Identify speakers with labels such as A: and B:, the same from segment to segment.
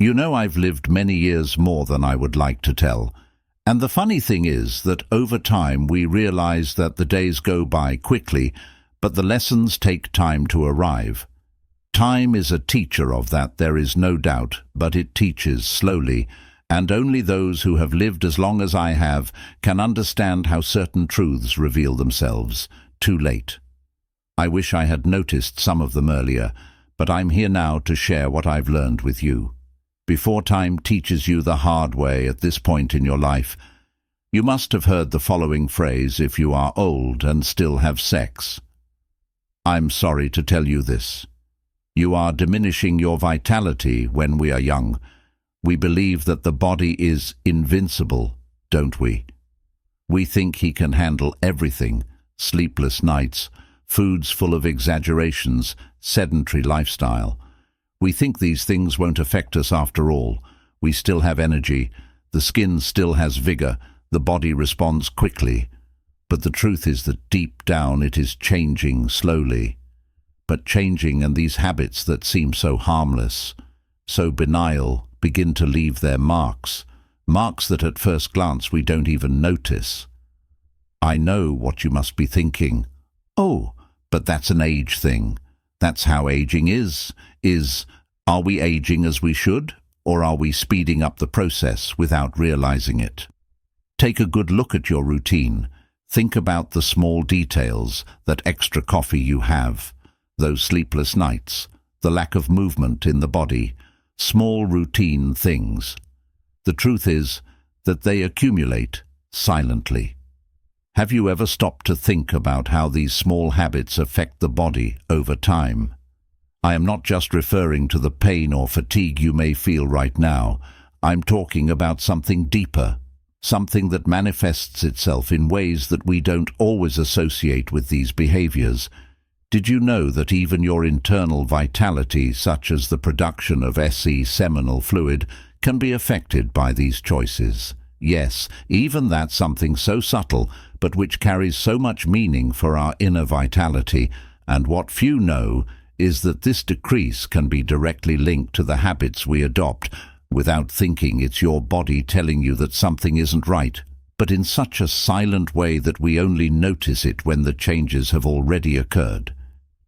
A: You know, I've lived many years more than I would like to tell. And the funny thing is that over time we realize that the days go by quickly, but the lessons take time to arrive. Time is a teacher of that, there is no doubt, but it teaches slowly, and only those who have lived as long as I have can understand how certain truths reveal themselves too late. I wish I had noticed some of them earlier, but I'm here now to share what I've learned with you. Before time teaches you the hard way at this point in your life, you must have heard the following phrase if you are old and still have sex. I'm sorry to tell you this. You are diminishing your vitality when we are young. We believe that the body is invincible, don't we? We think he can handle everything: sleepless nights, foods full of exaggerations, sedentary lifestyle. We think these things won't affect us after all. We still have energy, the skin still has vigor, the body responds quickly. But the truth is that deep down it is changing slowly. But changing, and these habits that seem so harmless, so benign, begin to leave their marks that at first glance we don't even notice. I know what you must be thinking. Oh, but that's an age thing. That's how aging is. Are we aging as we should, or are we speeding up the process without realizing it? Take a good look at your routine. Think about the small details, that extra coffee you have, those sleepless nights, the lack of movement in the body, small routine things. The truth is that they accumulate silently. Have you ever stopped to think about how these small habits affect the body over time? I am not just referring to the pain or fatigue you may feel right now. I'm talking about something deeper, something that manifests itself in ways that we don't always associate with these behaviors. Did you know that even your internal vitality, such as the production of seminal fluid, can be affected by these choices? Yes, even that, something so subtle, but which carries so much meaning for our inner vitality. And what few know is that this decrease can be directly linked to the habits we adopt. Without thinking, it's your body telling you that something isn't right, but in such a silent way that we only notice it when the changes have already occurred.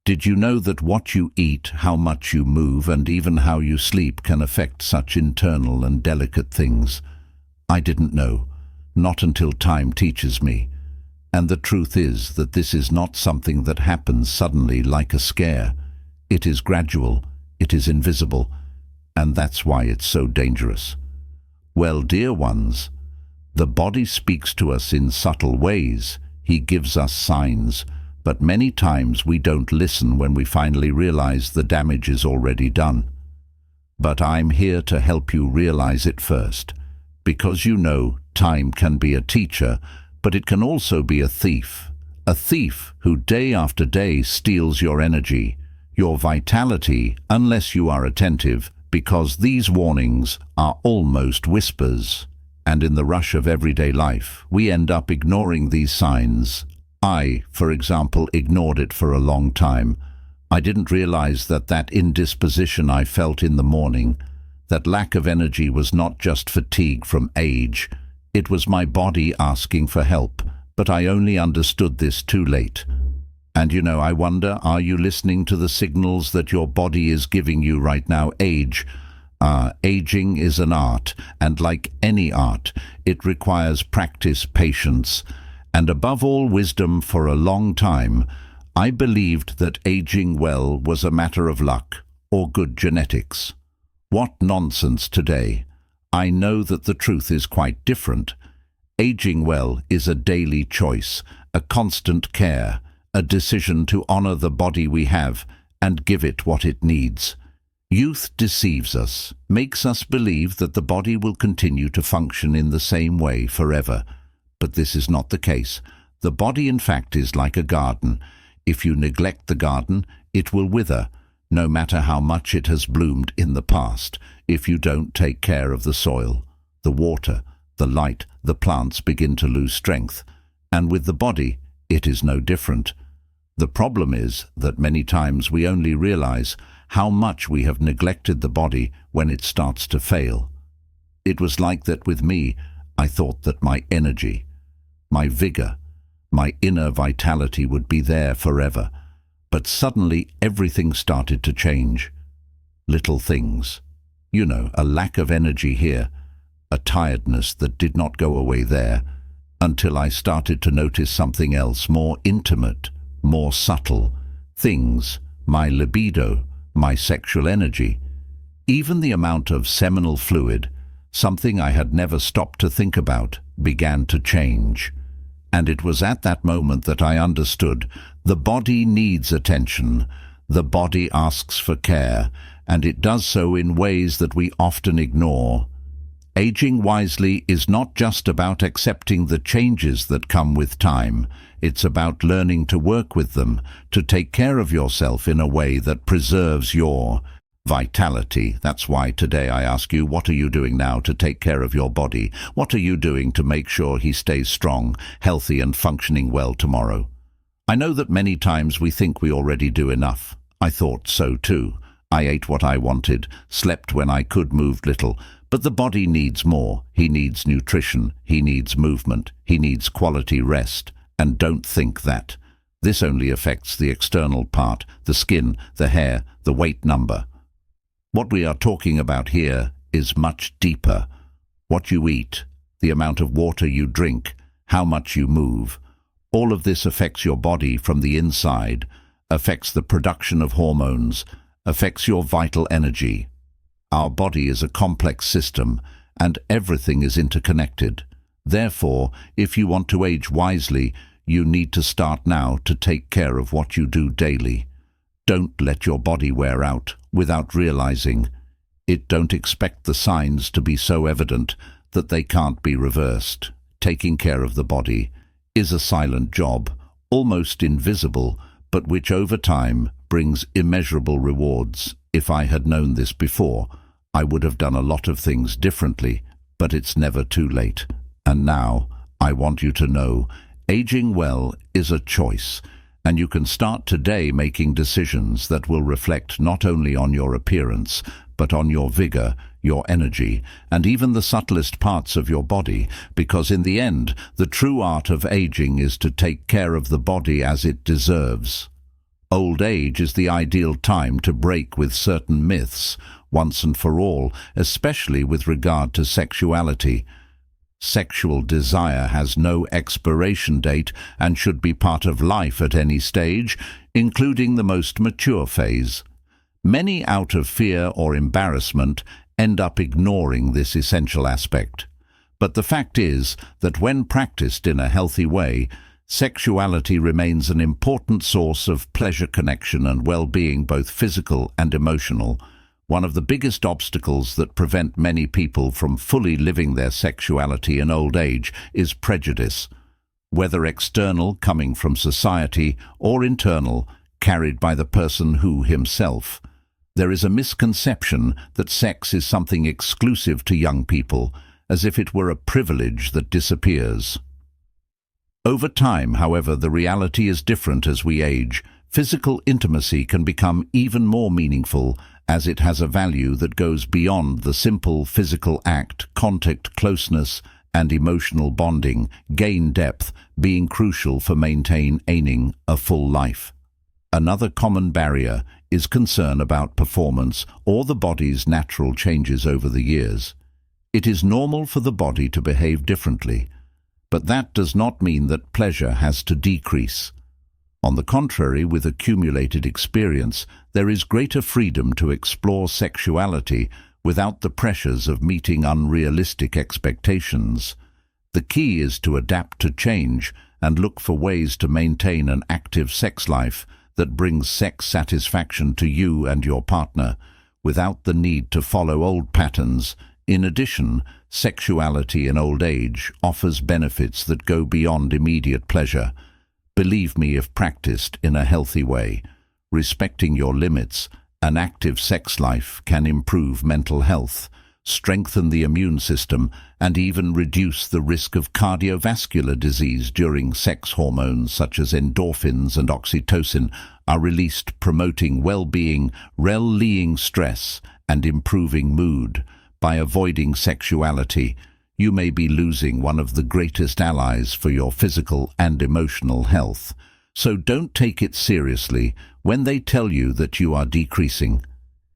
A: Did you know that what you eat, how much you move, and even how you sleep can affect such internal and delicate things? I didn't know, not until time teaches me. And the truth is that this is not something that happens suddenly like a scare. It is gradual, it is invisible, and that's why it's so dangerous. Well, dear ones, the body speaks to us in subtle ways. He gives us signs, but many times we don't listen when we finally realize the damage is already done. But I'm here to help you realize it first, because you know time can be a teacher, but it can also be a thief who day after day steals your energy, your vitality, unless you are attentive, because these warnings are almost whispers. And in the rush of everyday life, we end up ignoring these signs. I, for example, ignored it for a long time. I didn't realize that indisposition I felt in the morning, that lack of energy, was not just fatigue from age. It was my body asking for help, but I only understood this too late. And you know, I wonder, are you listening to the signals that your body is giving you right now? Aging is an art, and like any art, it requires practice, patience, and above all, wisdom. For a long time, I believed that aging well was a matter of luck or good genetics. What nonsense today! I know that the truth is quite different. Aging well is a daily choice, a constant care, a decision to honor the body we have and give it what it needs. Youth deceives us, makes us believe that the body will continue to function in the same way forever. But this is not the case. The body, in fact, is like a garden. If you neglect the garden, it will wither, no matter how much it has bloomed in the past. If you don't take care of the soil, the water, the light, the plants begin to lose strength. And with the body, it is no different. The problem is that many times we only realize how much we have neglected the body when it starts to fail. It was like that with me. I thought that my energy, my vigor, my inner vitality would be there forever. But suddenly everything started to change. Little things. You know, a lack of energy here, a tiredness that did not go away there, until I started to notice something else, more intimate, more subtle. Things, my libido, my sexual energy, even the amount of seminal fluid, something I had never stopped to think about, began to change. And it was at that moment that I understood the body needs attention, the body asks for care, and it does so in ways that we often ignore. Aging wisely is not just about accepting the changes that come with time. It's about learning to work with them, to take care of yourself in a way that preserves your vitality. That's why today I ask you, what are you doing now to take care of your body? What are you doing to make sure he stays strong, healthy and functioning well tomorrow? I know that many times we think we already do enough. I thought so too. I ate what I wanted, slept when I could, moved little. But the body needs more. He needs nutrition, he needs movement, he needs quality rest. And don't think that. This only affects the external part, the skin, the hair, the weight number. What we are talking about here is much deeper. What you eat, the amount of water you drink, how much you move. All of this affects your body from the inside, affects the production of hormones, affects your vital energy. Our body is a complex system, and everything is interconnected. Therefore, if you want to age wisely, you need to start now to take care of what you do daily. Don't let your body wear out without realizing it. Don't expect the signs to be so evident that they can't be reversed. Taking care of the body is a silent job, almost invisible, but which over time brings immeasurable rewards. If I had known this before, I would have done a lot of things differently, but it's never too late. And now, I want you to know, aging well is a choice, and you can start today making decisions that will reflect not only on your appearance, but on your vigor, your energy, and even the subtlest parts of your body, because in the end, the true art of aging is to take care of the body as it deserves. Old age is the ideal time to break with certain myths, once and for all, especially with regard to sexuality. Sexual desire has no expiration date and should be part of life at any stage, including the most mature phase. Many, out of fear or embarrassment, end up ignoring this essential aspect. But the fact is that when practiced in a healthy way, sexuality remains an important source of pleasure, connection and well-being, both physical and emotional. One of the biggest obstacles that prevent many people from fully living their sexuality in old age is prejudice, whether external, coming from society, or internal, carried by the person who himself. There is a misconception that sex is something exclusive to young people, as if it were a privilege that disappears. Over time, however, the reality is different as we age. Physical intimacy can become even more meaningful, as it has a value that goes beyond the simple physical act. Contact, closeness, and emotional bonding gain depth, being crucial for maintaining a full life. Another common barrier is concern about performance or the body's natural changes over the years. It is normal for the body to behave differently, but that does not mean that pleasure has to decrease. On the contrary, with accumulated experience, there is greater freedom to explore sexuality without the pressures of meeting unrealistic expectations. The key is to adapt to change and look for ways to maintain an active sex life that brings sex satisfaction to you and your partner, without the need to follow old patterns. In addition, sexuality in old age offers benefits that go beyond immediate pleasure. Believe me, if practiced in a healthy way, respecting your limits, an active sex life can improve mental health, strengthen the immune system, and even reduce the risk of cardiovascular disease during sex. Hormones such as endorphins and oxytocin are released, promoting well-being, relieving stress, and improving mood. By avoiding sexuality, you may be losing one of the greatest allies for your physical and emotional health. So don't take it seriously when they tell you that you are decreasing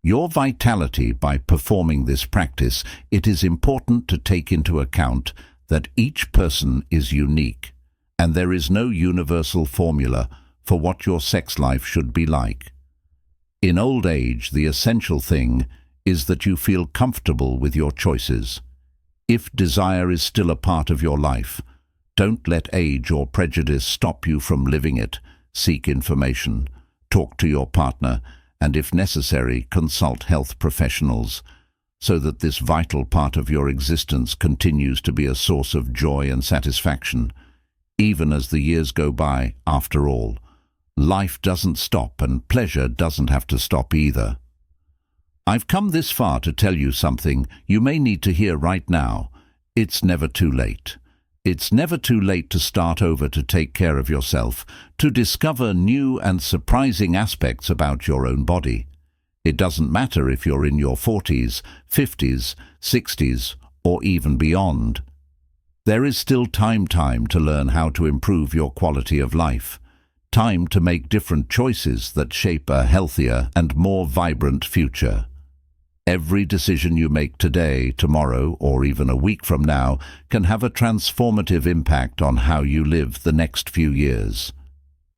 A: your vitality by performing this practice. It is important to take into account that each person is unique, and there is no universal formula for what your sex life should be like. In old age, the essential thing is that you feel comfortable with your choices. If desire is still a part of your life, don't let age or prejudice stop you from living it. Seek information, talk to your partner, and if necessary, consult health professionals, so that this vital part of your existence continues to be a source of joy and satisfaction, even as the years go by. After all, life doesn't stop, and pleasure doesn't have to stop either. I've come this far to tell you something you may need to hear right now. It's never too late. It's never too late to start over, to take care of yourself, to discover new and surprising aspects about your own body. It doesn't matter if you're in your 40s, 50s, 60s, or even beyond. There is still time to learn how to improve your quality of life. Time to make different choices that shape a healthier and more vibrant future. Every decision you make today, tomorrow, or even a week from now can have a transformative impact on how you live the next few years.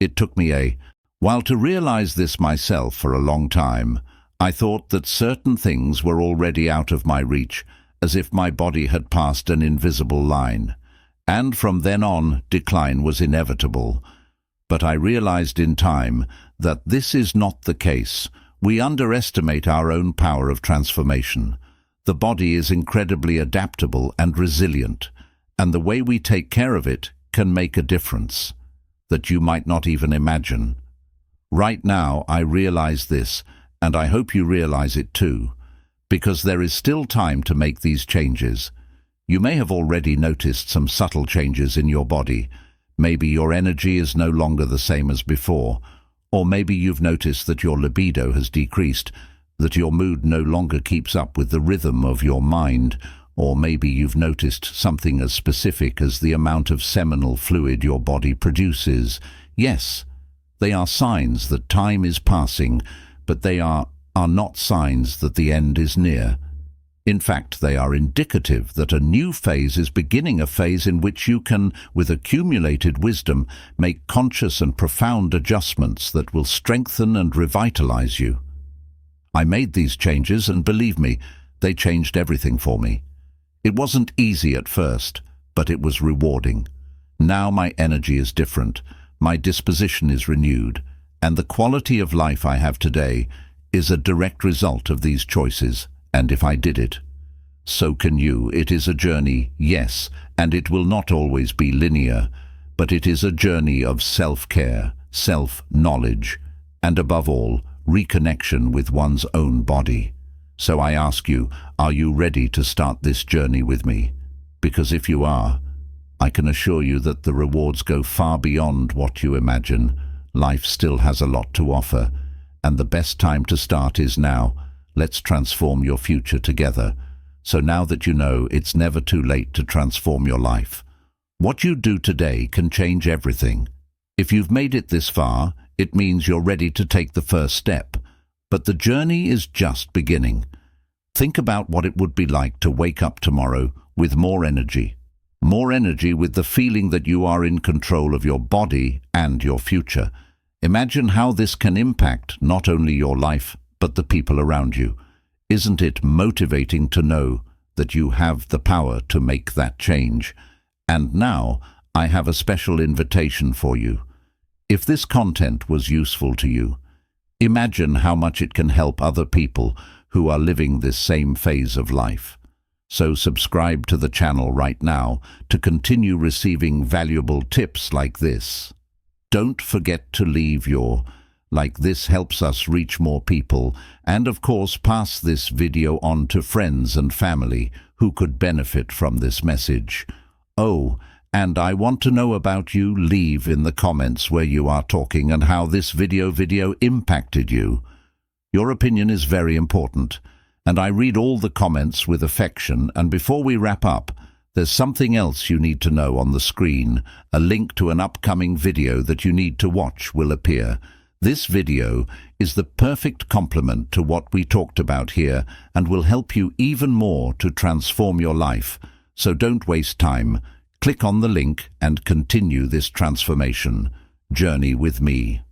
A: It took me a while to realize this myself. For a long time, I thought that certain things were already out of my reach, as if my body had passed an invisible line. And from then on, decline was inevitable. But I realized in time that this is not the case. We underestimate our own power of transformation. The body is incredibly adaptable and resilient, and the way we take care of it can make a difference that you might not even imagine. Right now, I realize this, and I hope you realize it too, because there is still time to make these changes. You may have already noticed some subtle changes in your body. Maybe your energy is no longer the same as before, or maybe you've noticed that your libido has decreased, that your mood no longer keeps up with the rhythm of your mind, or maybe you've noticed something as specific as the amount of seminal fluid your body produces. Yes, they are signs that time is passing, but they are not signs that the end is near. In fact, they are indicative that a new phase is beginning, a phase in which you can, with accumulated wisdom, make conscious and profound adjustments that will strengthen and revitalize you. I made these changes, and believe me, they changed everything for me. It wasn't easy at first, but it was rewarding. Now my energy is different, my disposition is renewed, and the quality of life I have today is a direct result of these choices. And if I did it, so can you. It is a journey, yes, and it will not always be linear, but it is a journey of self-care, self-knowledge, and above all, reconnection with one's own body. So I ask you, are you ready to start this journey with me? Because if you are, I can assure you that the rewards go far beyond what you imagine. Life still has a lot to offer, and the best time to start is now. Let's transform your future together. So now that you know, it's never too late to transform your life. What you do today can change everything. If you've made it this far, it means you're ready to take the first step. But the journey is just beginning. Think about what it would be like to wake up tomorrow with more energy. More energy, with the feeling that you are in control of your body and your future. Imagine how this can impact not only your life, but the people around you. Isn't it motivating to know that you have the power to make that change? And now, I have a special invitation for you. If this content was useful to you, imagine how much it can help other people who are living this same phase of life. So subscribe to the channel right now to continue receiving valuable tips like this. Don't forget to leave your like. This helps us reach more people, and of course pass this video on to friends and family who could benefit from this message. Oh, And I want to know about you. Leave in the comments where you are talking and how this video impacted you. Your opinion is very important, and I read all the comments with affection. And before we wrap up, there's something else you need to know on the screen. A link to an upcoming video that you need to watch will appear. This video is the perfect complement to what we talked about here and will help you even more to transform your life. So don't waste time. Click on the link and continue this transformation journey with me.